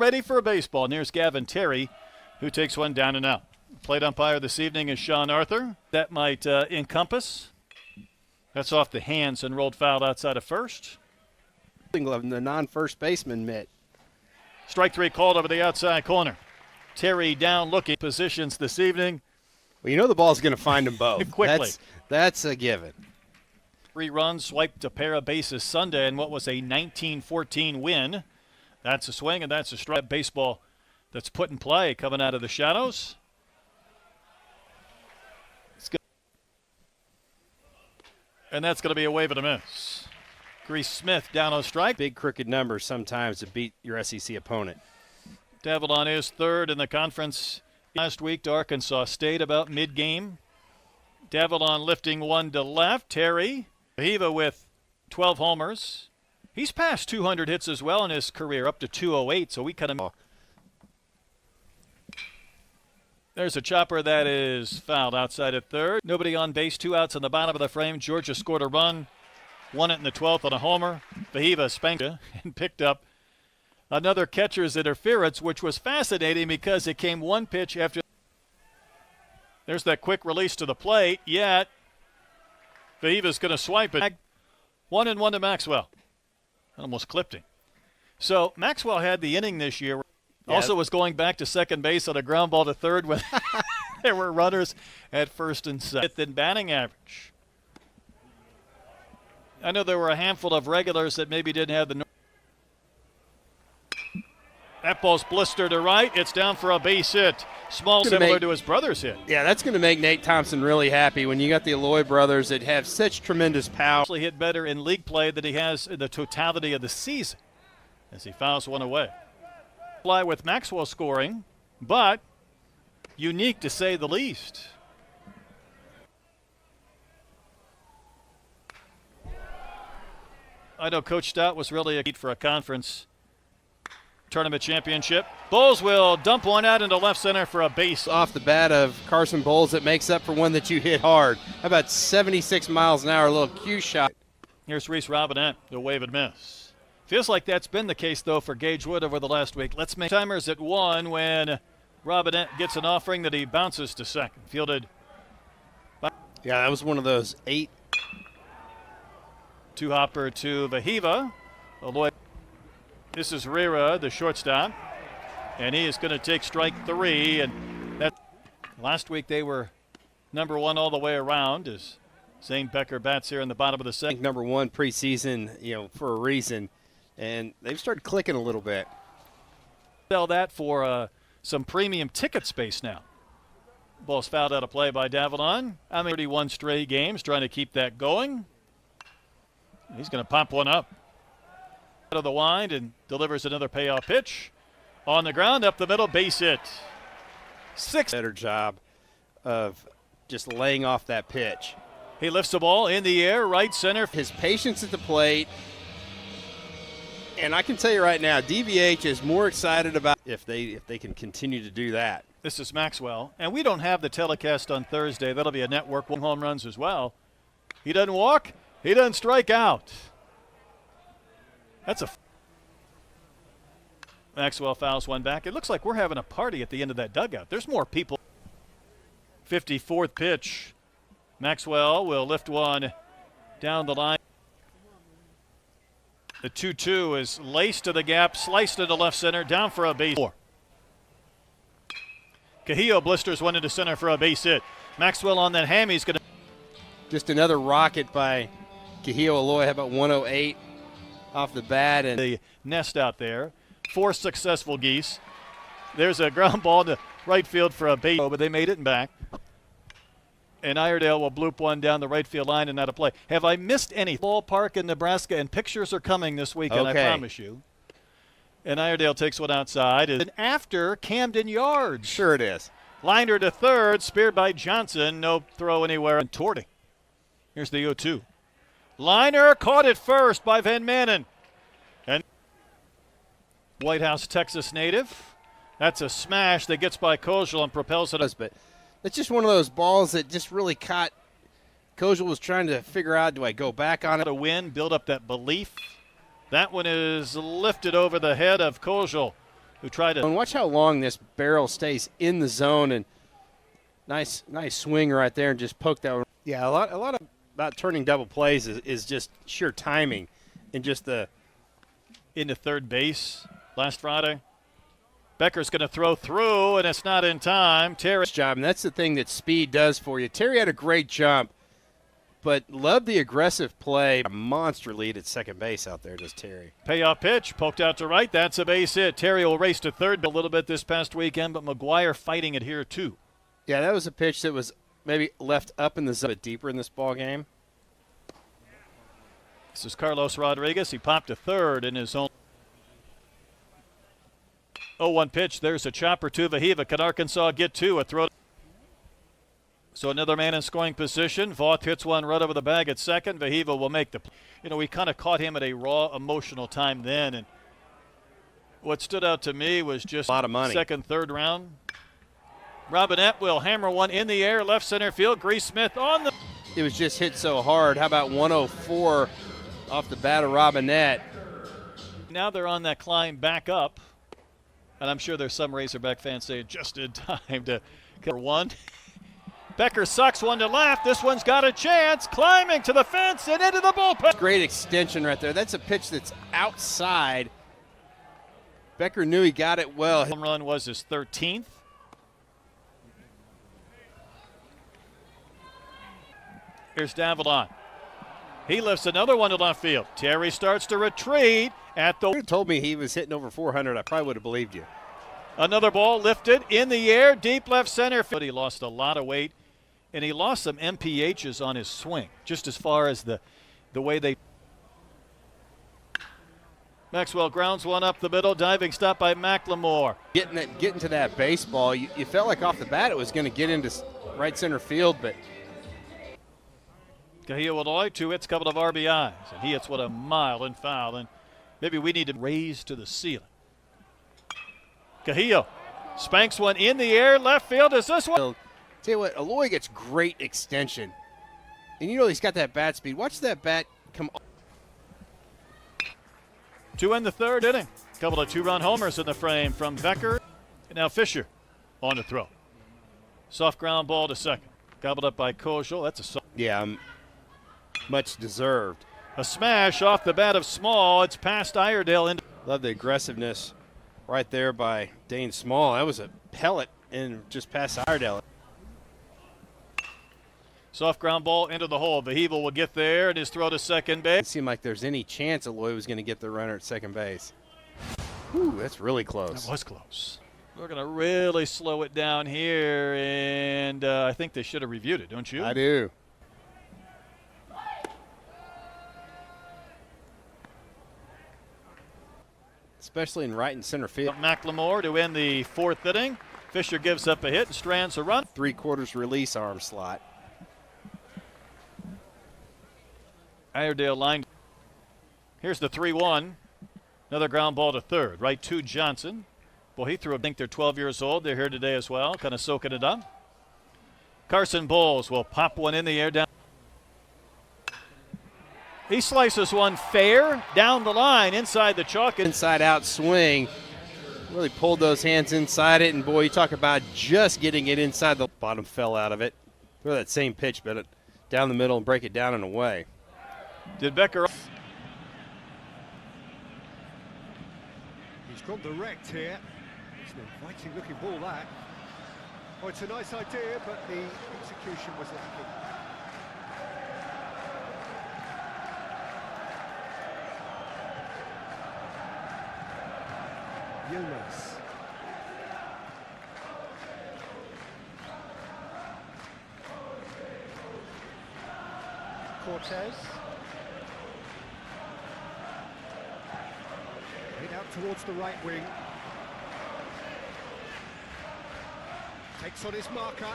ready for a baseball. And here's Gavin Terry, who takes one down and out. Plate umpire this evening is Sean Arthur. That might encompass. That's off the hands and rolled foul outside of first. Glove in the non-first baseman mitt. Strike three called over the outside corner. Terry down looking positions this evening. Well, you know the ball's going to find them both. Quickly. That's a given. 3 runs, swiped a pair of bases Sunday in what was a 19-14 win. That's a swing, and that's a strike. Baseball that's put in play coming out of the shadows. And that's going to be a wave and a miss. Grease Smith down on strike. Big crooked numbers sometimes to beat your SEC opponent. Davalon is third in the conference last week to Arkansas State about mid-game. Davalon lifting one to left. Terry Vahiva with 12 homers. He's passed 200 hits as well in his career, up to 208, so we cut him off. There's a chopper that is fouled outside at third. Nobody on base, 2 outs in the bottom of the frame. Georgia scored a run, won it in the 12th on a homer. Vahiva spanked it and picked up another catcher's interference, which was fascinating because it came one pitch after. There's that quick release to the plate, yet Vahiva's going to swipe it. 1-1 to Maxwell. Almost clipped him. So Maxwell had the inning this year. Also was going back to second base on a ground ball to third when there were runners at first and second. Fifth in batting average. I know there were a handful of regulars that maybe didn't have the. That ball's blistered to right. It's down for a base hit. Small, similar to his brother's hit. Yeah, that's going to make Nate Thompson really happy when you got the Alloy brothers that have such tremendous power. Actually hit better in league play than he has in the totality of the season as he fouls one away. Fly with Maxwell scoring, but unique to say the least. I know Coach Stout was really a key for a conference tournament championship. Bowles will dump one out into left center for a base. Off the bat of Carson Bowles that makes up for one that you hit hard. How about 76 miles an hour, a little cue shot. Here's Reese Robinette, the wave and miss. Feels like that's been the case, though, for Gage Wood over the last week. Let's make timers at 1 when Robinette gets an offering that he bounces to second. Fielded. Yeah, that was one of those 8. Two-hopper to Vahiva. This is Rira, the shortstop, and he is going to take strike 3. And that last week they were number 1 all the way around as Zane Becker bats here in the bottom of the second. Number 1 preseason, for a reason, and they've started clicking a little bit. Sell that for some premium ticket space now. Ball's fouled out of play by Davalon. 31 straight games, trying to keep that going. He's going to pop one up out of the wind and delivers another payoff pitch. On the ground, up the middle, base hit. 6. Better job of just laying off that pitch. He lifts the ball in the air, right center. His patience at the plate. And I can tell you right now, DVH is more excited about if they can continue to do that. This is Maxwell, and we don't have the telecast on Thursday. That'll be a network home runs as well. He doesn't walk. He doesn't strike out. That's a. Maxwell fouls one back. It looks like we're having a party at the end of that dugout. There's more people. 54th pitch. Maxwell will lift one down the line. The 2-2 is laced to the gap, sliced into left center, down for a base. 4. Cahillo blisters one into center for a base hit. Maxwell on that hammy is going to. Just another rocket by Cahillo Alloy. How about 108 off the bat? And the nest out there. 4 successful geese. There's a ground ball to right field for a base, but they made it and back. And Iredale will bloop one down the right field line and out of play. Have I missed any? Ballpark in Nebraska, and pictures are coming this weekend, okay. I promise you. And Iredale takes one outside. And after Camden Yards. Sure it is. Liner to third, speared by Johnson. No throw anywhere. And Torting. Here's the 0-2. Liner caught it first by Van Manen. And White House, Texas native. That's a smash that gets by Kojal and propels it. But it's just one of those balls that just really caught. Kojal was trying to figure out, do I go back on it? To win, build up that belief. That one is lifted over the head of Kojal. who tried to. And watch how long this barrel stays in the zone, and nice swing right there, and just poke that one. Yeah, a lot of about turning double plays is just sheer timing, and just the into third base last Friday. Becker's going to throw through, and it's not in time. Terry's job, and that's the thing that speed does for you. Terry had a great jump, but loved the aggressive play. A monster lead at second base out there, does Terry. Payoff pitch, poked out to right. That's a base hit. Terry will race to third a little bit this past weekend, but McGuire fighting it here too. Yeah, that was a pitch that was maybe left up in the zone, a bit deeper in this ball game. This is Carlos Rodriguez. He popped to third in his own. 0-1 pitch. There's a chopper to Vahiva. Can Arkansas get two? A throw. So another man in scoring position. Voth hits one right over the bag at second. Vahiva will make the. We kind of caught him at a raw, emotional time then. And what stood out to me was just a lot of money. Second, third round. Robinette will hammer one in the air, left center field. Grease Smith on the. It was just hit so hard. How about 104 off the bat of Robinette? Now they're on that climb back up. And I'm sure there's some Razorback fans saying just in time to cover one. Becker sucks one to left. This one's got a chance. Climbing to the fence and into the bullpen. Great extension right there. That's a pitch that's outside. Becker knew he got it well. Home run was his 13th. Here's Davilon. He lifts another one to left field. Terry starts to retreat at the. If you told me he was hitting over 400, I probably would have believed you. Another ball lifted in the air, deep left center. But he lost a lot of weight, and he lost some MPHs on his swing, just as far as the way they. Maxwell grounds one up the middle, diving stop by McLemore. Getting to that baseball, you felt like off the bat it was going to get into right center field, but. Cahillo Illinois, 2 hits, couple of RBIs, and he hits what a mile and foul, and maybe we need to raise to the ceiling. Cahillo spanks one in the air, left field. Is this one? Tell you what, Aloy gets great extension, and he's got that bat speed. Watch that bat come. 2 in the third inning. Couple of 2-run homers in the frame from Becker. And now Fisher on the throw. Soft ground ball to second. Gobbled up by Kojal. That's a soft. Yeah, much deserved. A smash off the bat of Small. It's past Iredale. Love the aggressiveness right there by Dane Small. That was a pellet and just past Iredale. Soft ground ball into the hole. Vahiva will get there and his throw to second base. It seemed like there's any chance Aloy was going to get the runner at second base. Whew, that's really close. That was close. We're going to really slow it down here, and I think they should have reviewed it, don't you? I do. Especially in right and center field. McLemore to end the fourth inning. Fisher gives up a hit and strands a run. 3/4 release arm slot. Iredale line. Here's the 3-1. Another ground ball to third. Right to Johnson. Well, he threw. I think they're 12 years old. They're here today as well, kind of soaking it up. Carson Bowles will pop one in the air down. He slices one fair down the line inside the chalk. Inside out swing. Really pulled those hands inside it, and boy, you talk about just getting it inside the bottom, fell out of it. Throw that same pitch, but down the middle and break it down and away. Did Becker? He's gone direct here. It's an inviting looking ball, that. Oh, it's a nice idea, but the execution was lacking. Jonas. Cortez. Hit out towards the right wing. Takes on his marker.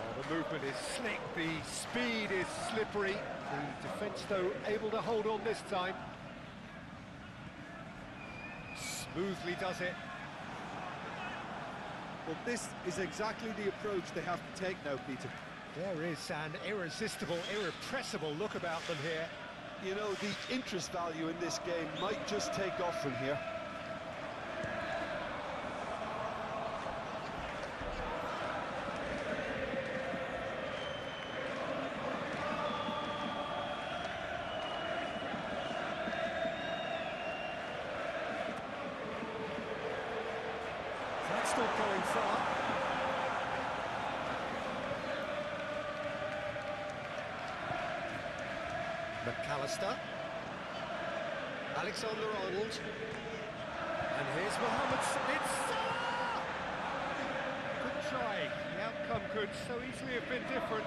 Oh, the movement is slick, the speed is slippery. The defence, though, able to hold on this time. Smoothly does it. Well, this is exactly the approach they have to take now, Peter. There is an irresistible, irrepressible look about them here. You know, the interest value in this game might just take off from here. Costa. Alexander-Arnold. And here's Mohamed. It's Salah! Good try. The outcome could so easily have been different.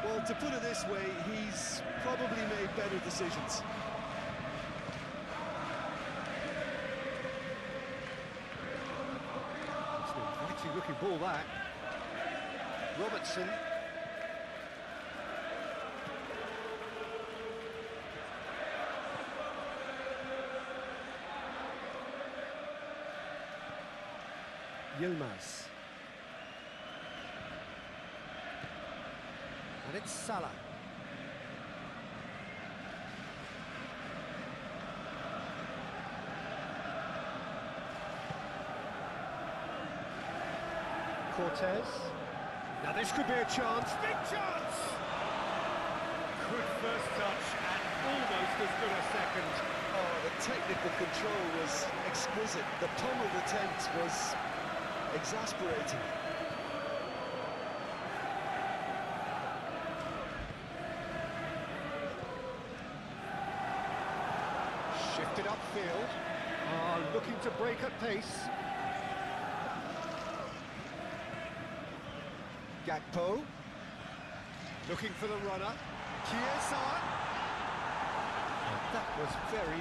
Well, to put it this way, he's probably made better decisions. It's an inviting looking ball, that. Robertson. Yilmaz. And it's Salah. Cortez. Now this could be a chance. Big chance! Good first touch and almost as good a second. Oh, the technical control was exquisite. The pummeled attempt was exasperating. Shifted upfield. Looking to break at pace. Gakpo. Looking for the runner. Chiesa. That was very